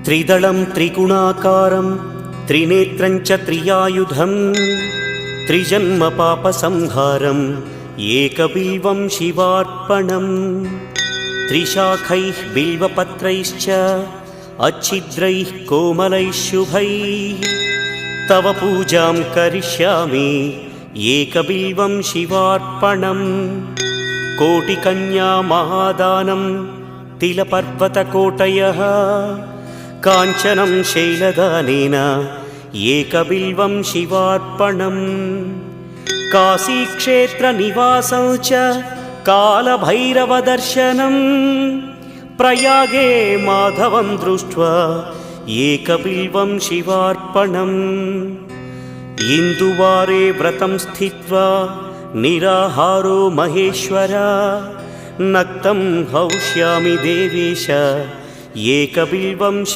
त्रिदलं त्रिगुणाकारं त्रिनेत्रं च त्रियायुधं त्रिजन्म पापसंहारम् एकबिल्वं शिवार्पणम् त्रिशाखैः बिल्वपत्रैश्च अच्छिद्रैः कोमलैः शुभैः तव पूजां करिष्यामि एकबिल्वं शिवार्पणम् कोटिकन्या महादानं तिलपर्वतकोटयः काञ्चनं शैलदानेन एकबिल्वं शिवार्पणम् काशीक्षेत्रनिवासं च कालभैरवदर्शनं प्रयागे माधवं दृष्ट्वा एकबिल्वं शिवार्पणम् इन्दुवारे व्रतं स्थित्वा निराहारो महेश्वर नक्तं हौष्यामि देवेश एकबिल्वं